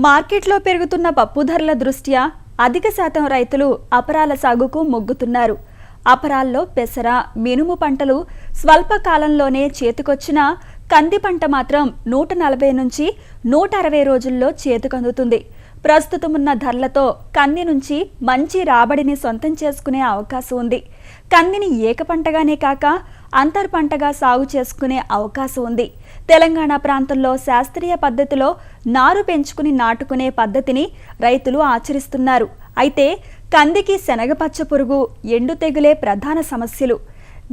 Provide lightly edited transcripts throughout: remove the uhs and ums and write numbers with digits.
మార్కెట్లో పెరుగుతున్న పప్పు ధరల దృష్ట్యా అధిక శాతం రైతులు అపరాల సాగుకు మొగ్గుతున్నారు. అపరాల్లో పెసర, మినుము పంటలు స్వల్పకాలంలోనే చేతికొచ్చిన కంది పంట మాత్రం 140 నుంచి 160 రోజుల్లో చేతికందుతుంది. ప్రస్తుతం ఉన్న ధరలతో కంది నుంచి మంచి రాబడిని సొంతం చేసుకునే అవకాశం ఉంది. కందిని ఏకపంటగానే కాక అంతర్ పంటగా సాగు చేసుకునే అవకాశం ఉంది. తెలంగాణ ప్రాంతంలో శాస్త్రీయ పద్ధతిలో నారు పెంచుకుని నాటుకునే పద్ధతిని రైతులు ఆచరిస్తున్నారు. అయితే కందికి శనగపచ్చ పురుగు, ఎండు తెగులే ప్రధాన సమస్యలు.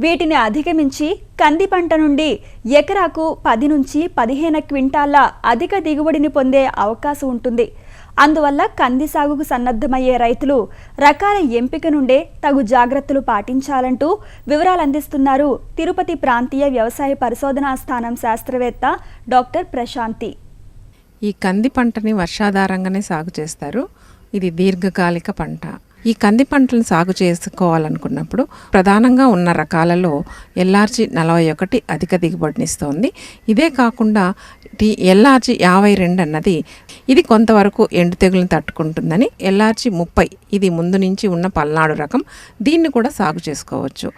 వీటిని అధిగమించి కంది పంట నుండి ఎకరాకు 10 నుంచి 15 క్వింటాళ్ల అధిక దిగుబడిని పొందే అవకాశం ఉంటుంది. అందువల్ల కంది సాగుకు సన్నద్ధమయ్యే రైతులు రకాల ఎంపిక నుండే తగు జాగ్రత్తలు పాటించాలంటూ వివరాలు అందిస్తున్నారు తిరుపతి ప్రాంతీయ వ్యవసాయ పరిశోధనా స్థానం శాస్త్రవేత్త డాక్టర్ ప్రశాంతి. ఈ కంది పంటని వర్షాధారంగానే సాగు చేస్తారు. ఇది దీర్ఘకాలిక పంట. ఈ కంది పంటలను సాగు చేసుకోవాలనుకున్నప్పుడు ప్రధానంగా ఉన్న రకాలలో ఎల్ఆర్జీ 41 అధిక దిగుబడినిస్తోంది. ఇదే కాకుండా ఎల్ఆర్జీ 52 అన్నది ఇది కొంతవరకు ఎండు తెగులను తట్టుకుంటుందని ఎల్ఆర్జీ 30 ఇది ముందు నుంచి ఉన్న పల్నాడు రకం, దీన్ని కూడా సాగు చేసుకోవచ్చు.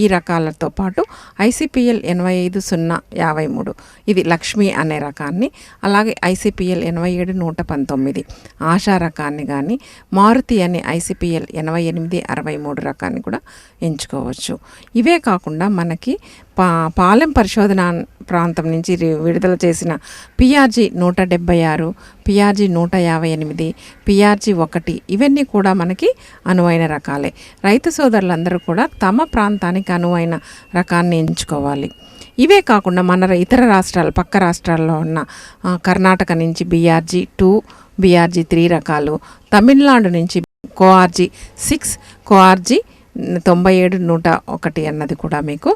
ఈ రకాలతో పాటు ఐసిపిఎల్ 85-0-53 ఇది లక్ష్మి అనే రకాన్ని, అలాగే ఐసిపిఎల్ 87-119 ఆశా రకాన్ని కానీ, మారుతి అనే ఐసిపిఎల్ 88-63 రకాన్ని కూడా ఎంచుకోవచ్చు. ఇవే కాకుండా మనకి పాలెం పరిశోధన ప్రాంతం నుంచి విడుదల చేసిన పిఆర్జీ 176, పిఆర్జీ 158, పిఆర్జీ 1 ఇవన్నీ కూడా మనకి అనువైన రకాలే. రైతు సోదరులందరూ కూడా తమ ప్రాంతానికి అనువైన రకాన్ని ఎంచుకోవాలి. ఇవే కాకుండా మన ఇతర రాష్ట్రాలు, పక్క రాష్ట్రాల్లో ఉన్న కర్ణాటక నుంచి బిఆర్జీ 2, బిఆర్జీ 3 రకాలు, తమిళనాడు నుంచి కోఆర్జీ 6, కోఆర్జీ 97-101 అన్నది కూడా మీకు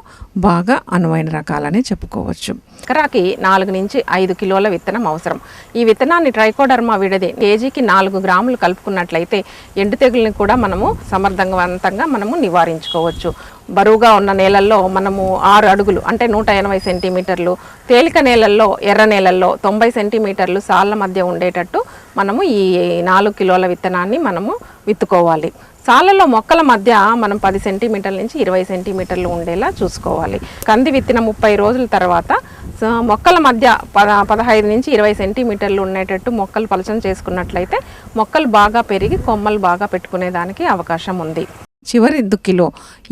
బాగా అనువైన రకాలని చెప్పుకోవచ్చు. ఎకరాకి 4 నుంచి 5 కిలోల విత్తనం అవసరం. ఈ విత్తనాన్ని ట్రైకోడర్మా విడది కేజీకి 4 గ్రాములు కలుపుకున్నట్లయితే ఎండు తెగుల్ని కూడా మనము సమర్థవంతంగా నివారించుకోవచ్చు. బరువుగా ఉన్న నేలల్లో మనము 6 అడుగులు అంటే 180 సెంటీమీటర్లు, తేలిక నేలల్లో, ఎర్ర నేలల్లో 90 సెంటీమీటర్లు సాళ్ళ మధ్య ఉండేటట్టు మనము ఈ 4 కిలోల విత్తనాన్ని మనము విత్తుకోవాలి. సాళ్ళలో మొక్కల మధ్య మనం 10 సెంటీమీటర్ల నుంచి 20 సెంటీమీటర్లు ఉండేలా చూసుకోవాలి. కంది విత్తిన 30 రోజుల తర్వాత మొక్కల మధ్య 15 నుంచి 20 సెంటీమీటర్లు ఉండేటట్టు మొక్కలు పలచన చేసుకున్నట్లయితే మొక్కలు బాగా పెరిగి కొమ్మలు బాగా పెట్టుకునేదానికి అవకాశం ఉంది. చివరి దుక్కిలో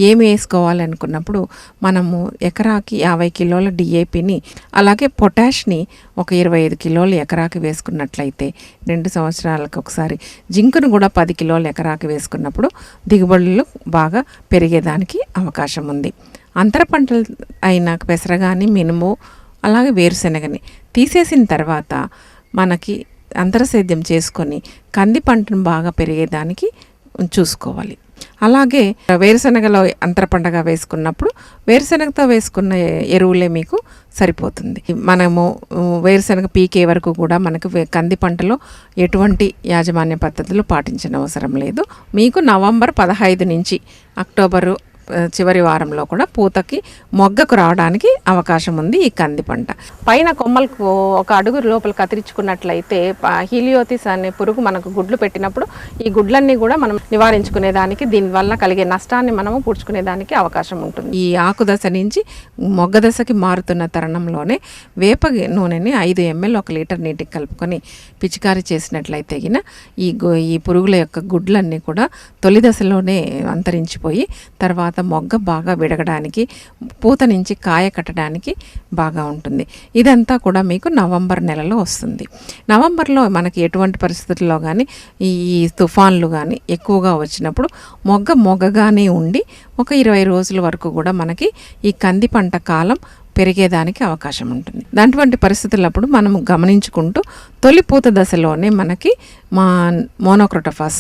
ఏమి వేసుకోవాలనుకున్నప్పుడు మనము ఎకరాకి 50 కిలోల డిఏపిని, అలాగే పొటాష్ని ఒక 25 కిలోలు ఎకరాకి వేసుకున్నట్లయితే 2 సంవత్సరాలకు ఒకసారి జింకును కూడా 10 కిలోలు ఎకరాకి వేసుకున్నప్పుడు దిగుబడులు బాగా పెరిగేదానికి అవకాశం ఉంది. అంతర పంటలు అయిన పెసర కానీ, మినుము, అలాగే వేరుశెనగని తీసేసిన తర్వాత మనకి అంతర సేద్యం చేసుకొని కంది పంటను బాగా పెరిగేదానికి చూసుకోవాలి. అలాగే వేరుశెనగలో అంతర పంటగా వేసుకున్నప్పుడు వేరుశెనగతో వేసుకున్న ఎరువులే మీకు సరిపోతుంది. మనము వేరుశెనగ పీకే వరకు కూడా మనకు కంది పంటలో ఎటువంటి యాజమాన్య పద్ధతులు పాటించిన అవసరం లేదు. మీకు నవంబర్ 15 నుంచి అక్టోబరు చివరి వారంలో కూడా పూతకి మొగ్గకు రావడానికి అవకాశం ఉంది ఈ కంది పంట. పైన కొమ్మలకు 1 అడుగు లోపల కత్తిరించుకున్నట్లయితే హీలియోతిస్ అనే పురుగు మనకు గుడ్లు పెట్టినప్పుడు ఈ గుడ్లన్నీ కూడా మనం నివారించుకునేదానికి, దీనివల్ల కలిగే నష్టాన్ని మనము పూడ్చుకునేదానికి అవకాశం ఉంటుంది. ఈ ఆకు దశ నుంచి మొగ్గ దశకి మారుతున్న తరుణంలోనే వేప నూనెని 5 ml 1 లీటర్ నీటికి కలుపుకొని పిచికారీ చేసినట్లయితే ఈ పురుగుల యొక్క గుడ్లన్నీ కూడా తొలి దశలోనే అంతరించిపోయి తర్వాత మొగ్గ బాగా విడగడానికి, పూత నుంచి కాయ కట్టడానికి బాగా ఉంటుంది. ఇదంతా కూడా మీకు నవంబర్ నెలలో వస్తుంది. నవంబర్లో మనకి ఎటువంటి పరిస్థితుల్లో కానీ ఈ తుఫాన్లు కానీ ఎక్కువగా వచ్చినప్పుడు మొగ్గగానే ఉండి ఒక 20 రోజుల వరకు కూడా మనకి ఈ కంది పంట కాలం పెరిగేదానికి అవకాశం ఉంటుంది. అటువంటి పరిస్థితులప్పుడు మనం గమనించుకుంటూ తొలి పూత దశలోనే మనకి మోనోక్రోటోఫాస్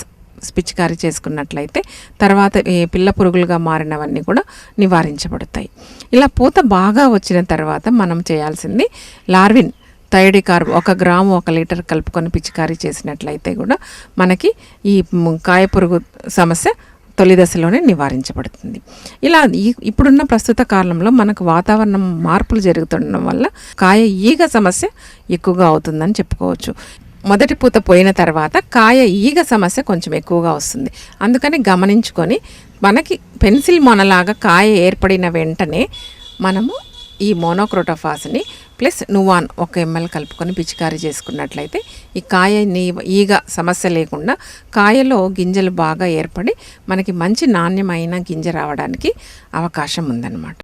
పిచికారీ చేసుకున్నట్లయితే తర్వాత పిల్ల పురుగులుగా మారినవన్నీ కూడా నివారించబడతాయి. ఇలా పూత బాగా వచ్చిన తర్వాత మనం చేయాల్సింది లార్విన్ థయోడికార్బ్ 1 గ్రాము 1 లీటర్ కలుపుకొని పిచికారీ చేసినట్లయితే కూడా మనకి ఈ కాయ పురుగు సమస్య తొలి దశలోనే నివారించబడుతుంది. ఇలా ఇప్పుడున్న ప్రస్తుత కాలంలో మనకు వాతావరణం మార్పులు జరుగుతుండడం వల్ల కాయ ఈగ సమస్య ఎక్కువగా అవుతుందని చెప్పుకోవచ్చు. మొదటి పూత పోయిన తర్వాత కాయ ఈగ సమస్య కొంచెం ఎక్కువగా వస్తుంది. అందుకని గమనించుకొని మనకి పెన్సిల్ మొనలాగా కాయ ఏర్పడిన వెంటనే మనము ఈ మోనోక్రోటోఫాస్ని ప్లస్ నువాన్ 1 ml కలుపుకొని పిచికారీ చేసుకున్నట్లయితే ఈ కాయ ఈగ సమస్య లేకుండా కాయలో గింజలు బాగా ఏర్పడి మనకి మంచి నాణ్యమైన గింజ రావడానికి అవకాశం ఉందన్నమాట.